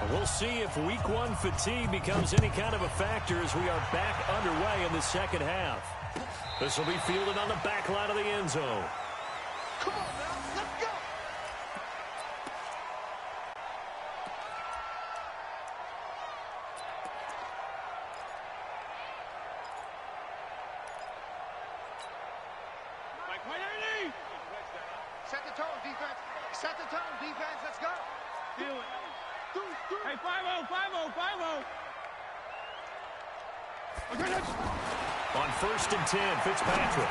We'll see if week one fatigue becomes any kind of a factor as we are back underway in the second half. This will be fielded on the back line of the end zone. Come on now, let's go! Set the tone, defense. Set the tone, defense. Let's go. Feel it. Hey, 5-0, 5-0, 5-0. Okay, let's... On 1st and 10, Fitzpatrick.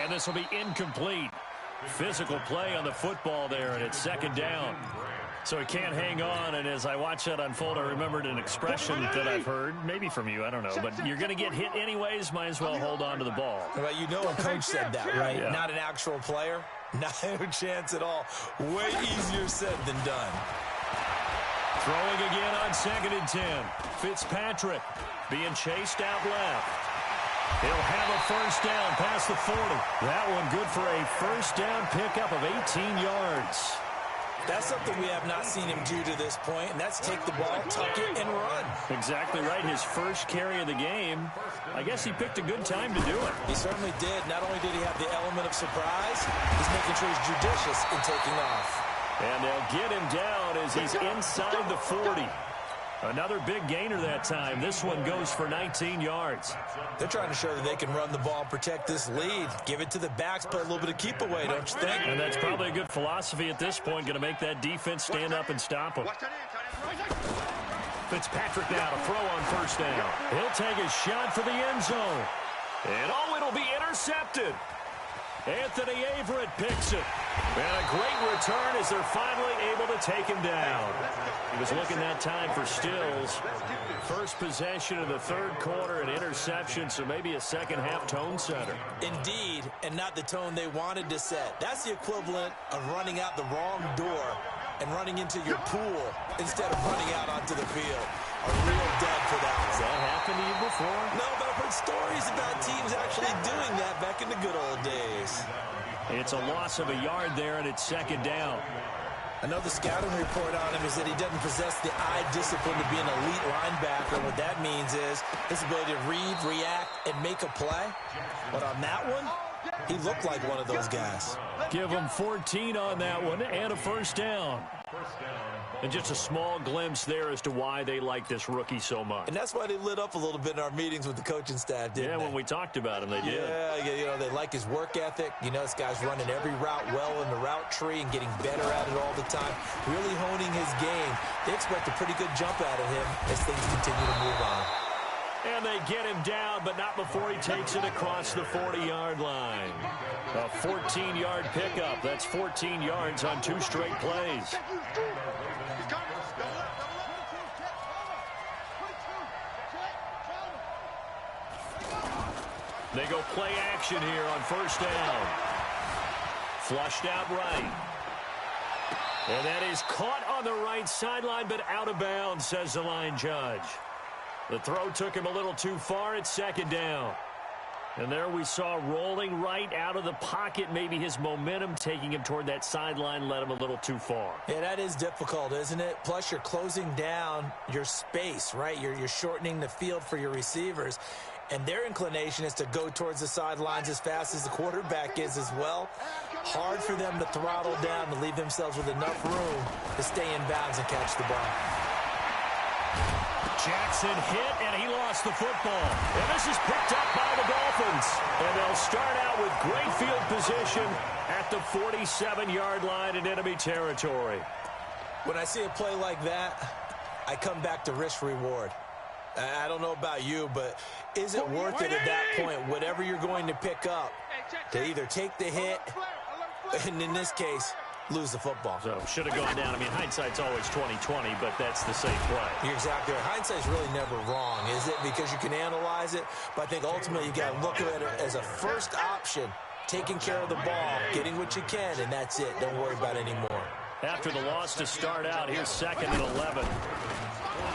And this will be incomplete. Physical play on the football there, and it's 2nd down. So he can't hang on, and as I watch that unfold, I remembered an expression that I've heard, maybe from you, I don't know, but you're going to get hit anyways, might as well hold on to the ball. Well, you know a coach said that, right? Yeah. Not an actual player. Not a chance at all. Way easier said than done. Throwing again on 2nd and 10. Fitzpatrick being chased out left. He'll have a 1st down past the 40. That one good for a 1st down pickup of 18 yards. That's something we have not seen him do to this point, and that's take the ball, tuck it, and run. Exactly right. His first carry of the game. I guess he picked a good time to do it. He certainly did. Not only did he have the element of surprise, he's making sure he's judicious in taking off. And they'll get him down as he's inside the 40. Another big gainer that time. This one goes for 19 yards. They're trying to show that they can run the ball and protect this lead. Give it to the backs, play a little bit of keep away, don't you think? And that's probably a good philosophy at this point, going to make that defense stand up and stop him. Fitzpatrick now to throw on 1st down. He'll take a shot for the end zone. And it'll be intercepted. Anthony Averett picks it. And a great return as they're finally able to take him down. He was looking that time for Stills. First possession of the 3rd quarter, an interception, so maybe a second-half tone setter. Indeed, and not the tone they wanted to set. That's the equivalent of running out the wrong door and running into your pool instead of running out onto the field. A real dud for that one. Has that happened to you before? No, but I've heard stories about teams actually doing that back in the good old days. It's a loss of a yard there, and it's 2nd down. I know the scouting report on him is that he doesn't possess the eye discipline to be an elite linebacker. What that means is his ability to read, react, and make a play. But on that one, he looked like one of those guys. Give him 14 on that one and a 1st down. And just a small glimpse there as to why they like this rookie so much. And that's why they lit up a little bit in our meetings with the coaching staff, didn't they? When we talked about him, they did. Yeah, you know, they like his work ethic. You know, this guy's running every route well in the route tree and getting better at it all the time, really honing his game. They expect a pretty good jump out of him as things continue to move on. And they get him down, but not before he takes it across the 40-yard line. A 14-yard pickup. That's 14 yards on 2 straight plays. They go play action here on 1st down. Flushed out right. And that is caught on the right sideline, but out of bounds, says the line judge. The throw took him a little too far. It's 2nd down. And there we saw rolling right out of the pocket. Maybe his momentum taking him toward that sideline led him a little too far. Yeah, that is difficult, isn't it? Plus, you're closing down your space, right? You're shortening the field for your receivers. And their inclination is to go towards the sidelines as fast as the quarterback is as well. Hard for them to throttle down to leave themselves with enough room to stay in bounds and catch the ball. Jackson hit, and he lost the football. And this is picked up by the Dolphins. And they'll start out with great field position at the 47-yard line in enemy territory. When I see a play like that, I come back to risk-reward. I don't know about you, but is it worth it at that point, whatever you're going to pick up, to either take the hit, and in this case, lose the football? So should have gone down. I mean, hindsight's always 20/20, but that's the safe play. You're exactly right. Hindsight's really never wrong, is it? Because you can analyze it, but I think ultimately you got to look at it as a first option, taking care of the ball, getting what you can, and that's it. Don't worry about it anymore. After the loss to start out, here's 2nd and 11.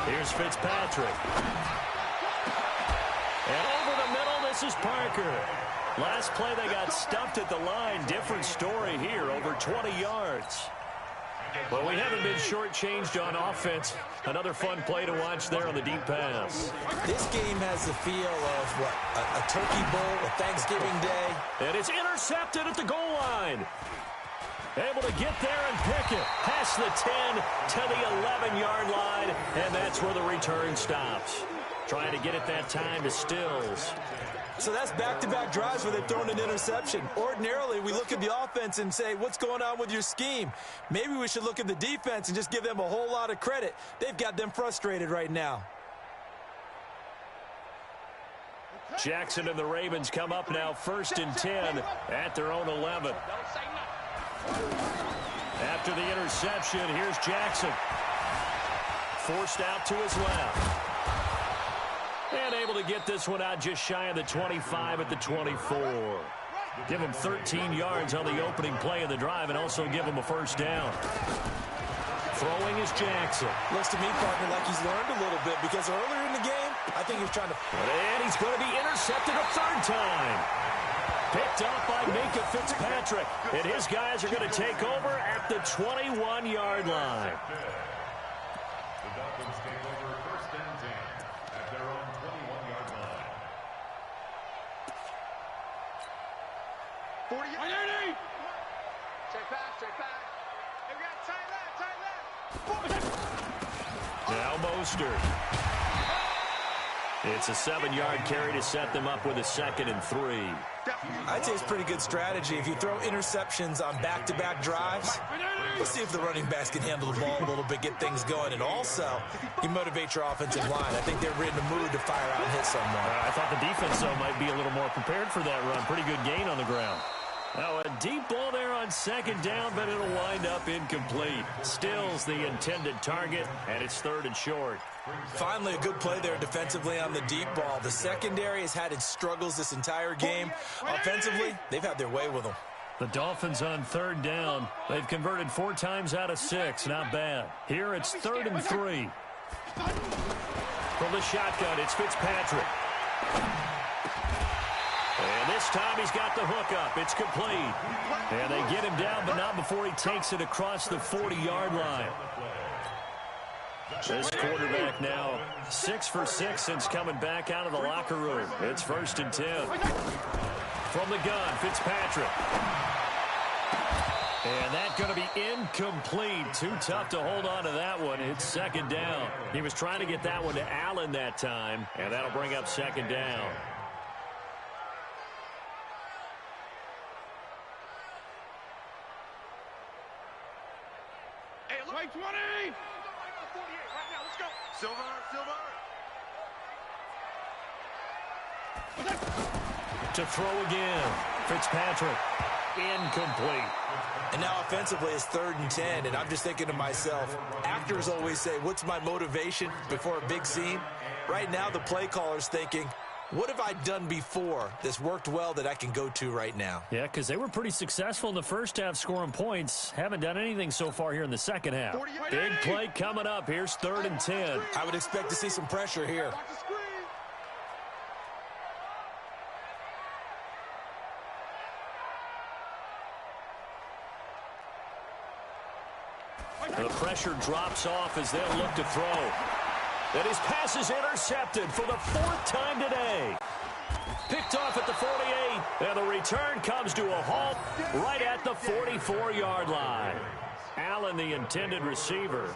Here's Fitzpatrick. And over the middle, this is Parker. Last play, they got stuffed at the line. Different story here, over 20 yards. Well, we haven't been shortchanged on offense. Another fun play to watch there on the deep pass. This game has the feel of, what, a turkey bowl, a Thanksgiving Day. And it's intercepted at the goal line. Able to get there and pick it. Past the 10 to the 11-yard line, and that's where the return stops. Trying to get it that time to Stills. So that's back-to-back drives where they've thrown an interception. Ordinarily, we look at the offense and say, what's going on with your scheme? Maybe we should look at the defense and just give them a whole lot of credit. They've got them frustrated right now. Jackson and the Ravens come up now 1st and 10 at their own 11. After the interception, here's Jackson. Forced out to his left. And able to get this one out just shy of the 25 at the 24. Give him 13 yards on the opening play of the drive and also give him a first down. Throwing is Jackson. Looks to me, partner, like he's learned a little bit because earlier in the game, I think he was trying to... And he's going to be intercepted a third time. Picked up by Minka Fitzpatrick. And his guys are going to take over at the 21-yard line. The Dolphins take over 1st and 10 at their own 21-yard line. 40 yards. Check back, check back. Hey, we got tight left, tight left. Now Mostert. It's a 7-yard carry to set them up with a 2nd and 3. I'd say it's pretty good strategy. If you throw interceptions on back-to-back drives, let's see if the running backs can handle the ball a little bit, get things going, and also you motivate your offensive line. I think they're in the mood to fire out and hit someone. I thought the defense, though, might be a little more prepared for that run. Pretty good gain on the ground. Now, a deep ball there on 2nd down, but it'll wind up incomplete. Stills the intended target, and it's 3rd and short. Finally, a good play there defensively on the deep ball. The secondary has had its struggles this entire game. Offensively, they've had their way with them. The Dolphins on 3rd down. They've converted 4 times out of 6. Not bad. Here it's 3rd and 3. From the shotgun, it's Fitzpatrick. And this time he's got the hook up. It's complete. And they get him down, but not before he takes it across the 40-yard line. This quarterback now 6 for 6 since coming back out of the locker room. It's 1st and 10. From the gun, Fitzpatrick. And that's going to be incomplete. Too tough to hold on to that one. It's 2nd down. He was trying to get that one to Allen that time, and that'll bring up 2nd down. Hey, look. 20! Silver, Silver. To throw again. Fitzpatrick. Incomplete. And now offensively it's 3rd and 10, and I'm just thinking to myself, actors always say, what's my motivation before a big scene? Right now the play caller's thinking, what have I done before that's worked well that I can go to right now? Yeah, because they were pretty successful in the first half scoring points. Haven't done anything so far here in the second half. Big play coming up. Here's 3rd and 10. I would expect to see some pressure here. The pressure drops off as they'll look to throw. And his pass is intercepted for the 4th time today. Picked off at the 48, and the return comes to a halt right at the 44-yard line. Allen, the intended receiver.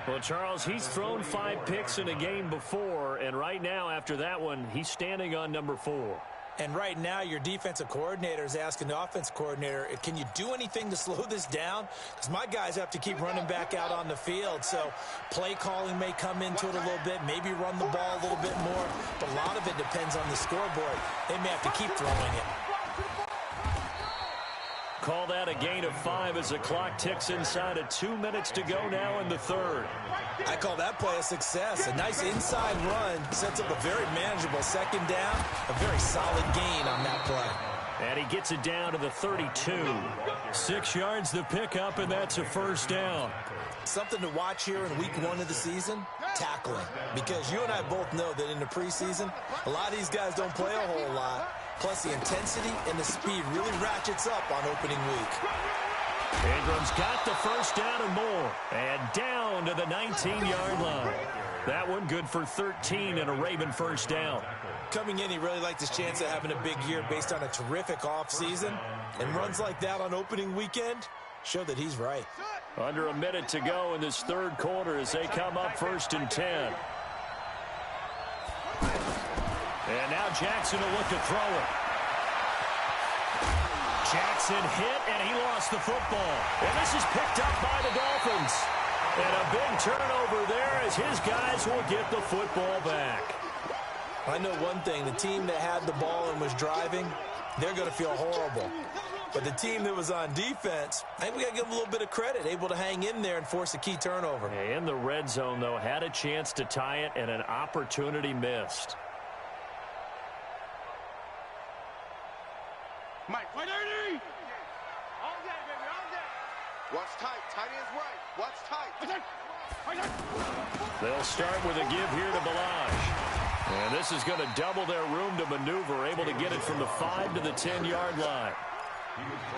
Well, Charles, he's thrown 5 picks in a game before, and right now, after that one, he's standing on number 4. And right now, your defensive coordinator is asking the offense coordinator, can you do anything to slow this down? Because my guys have to keep running back out on the field. So play calling may come into it a little bit, maybe run the ball a little bit more. But a lot of it depends on the scoreboard. They may have to keep throwing it. Call that a gain of 5 as the clock ticks inside of 2 minutes to go now in the 3rd. I call that play a success. A nice inside run sets up a very manageable 2nd down. A very solid gain on that play. And he gets it down to the 32. 6 yards the pickup, and that's a 1st down. Something to watch here in week 1 of the season, tackling. Because you and I both know that in the preseason, a lot of these guys don't play a whole lot. Plus, the intensity and the speed really ratchets up on opening week. Ingram's got the first down and more. And down to the 19-yard line. That one good for 13 and a Raven first down. Coming in, he really liked his chance of having a big year based on a terrific offseason. And runs like that on opening weekend show that he's right. Under a minute to go in this third quarter as they come up 1st and 10. And now Jackson will look to throw it. Jackson hit, and he lost the football. And this is picked up by the Dolphins. And a big turnover there as his guys will get the football back. I know one thing. The team that had the ball and was driving, they're going to feel horrible. But the team that was on defense, I think we got to give them a little bit of credit, able to hang in there and force a key turnover. In the red zone, though, had a chance to tie it and an opportunity missed. Mike, all day, baby, all day. What's tight? Tight ends right. What's tight? They'll start with a give here to Balaj. And this is going to double their room to maneuver, able to get it from the 5 to the 10-yard line.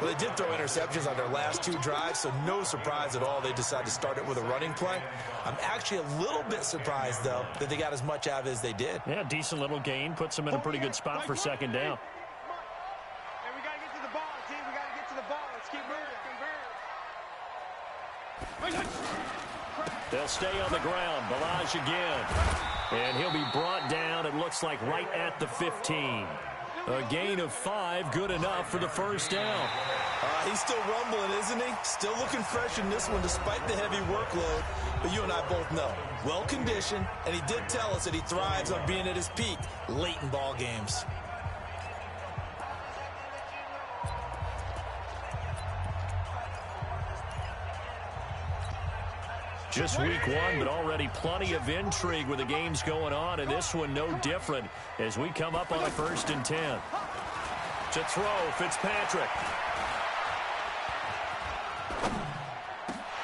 Well, they did throw interceptions on their last 2 drives, so no surprise at all they decided to start it with a running play. I'm actually a little bit surprised, though, that they got as much out of it as they did. Yeah, decent little gain. Puts them in a pretty good spot for second down. And we got to get to the ball, team. We got to get to the ball. Let's keep moving. They'll stay on the ground. Balaj again. And he'll be brought down, it looks like, right at the 15. A gain of 5, good enough for the first down. He's still rumbling, isn't he? Still looking fresh in this one despite the heavy workload. But you and I both know, well-conditioned, and he did tell us that he thrives on being at his peak late in ball games. Just week 1, but already plenty of intrigue with the games going on, and this one no different as we come up on a 1st and 10. To throw, Fitzpatrick.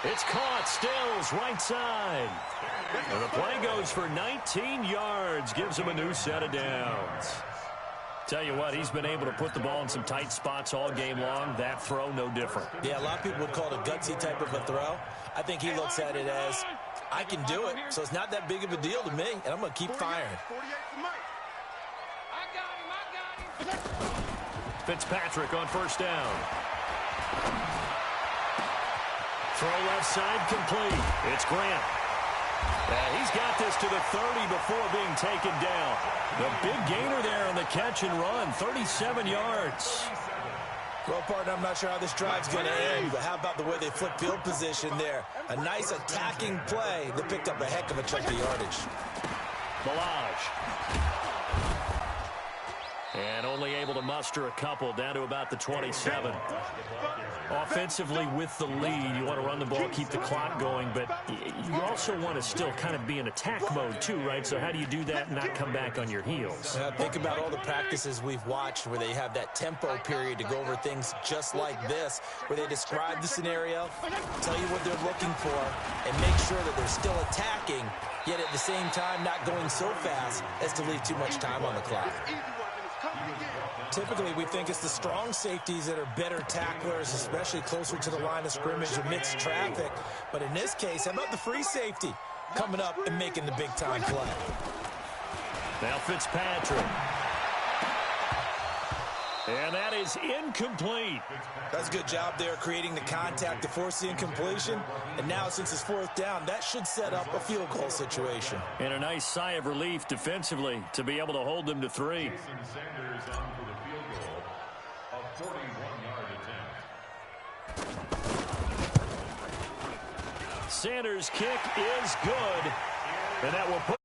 It's caught, Stills, right side. And the play goes for 19 yards, gives him a new set of downs. Tell you what, he's been able to put the ball in some tight spots all game long. That throw, no different. Yeah, a lot of people would call it a gutsy type of a throw. I think he looks at it as, I can do it, so it's not that big of a deal to me, and I'm going to keep firing. 48 for Mike. I got him. Fitzpatrick on first down. Throw left side complete. It's Grant. And he's got this to the 30 before being taken down. The big gainer there on the catch and run, 37 yards. Well, partner, I'm not sure how this drive's going to end, but how about the way they flip field position there? A nice attacking play that picked up a heck of a chunk of yardage. Balaj. And only able to muster a couple down to about the 27. Offensively with the lead, you want to run the ball, keep the clock going, but you also want to still kind of be in attack mode too, right? So how do you do that and not come back on your heels? Think about all the practices we've watched where they have that tempo period to go over things just like this, where they describe the scenario, tell you what they're looking for, and make sure that they're still attacking, yet at the same time not going so fast as to leave too much time on the clock. Typically, we think it's the strong safeties that are better tacklers, especially closer to the line of scrimmage amidst traffic. But in this case, how about the free safety coming up and making the big-time play? Now Fitzpatrick. And that is incomplete. That's a good job there creating the contact to force the incompletion. And now, since it's 4th down, that should set up a field goal situation. And a nice sigh of relief defensively to be able to hold them to 3. Sanders on for the field goal, a 41-yard attempt. Sanders' kick is good. And that will put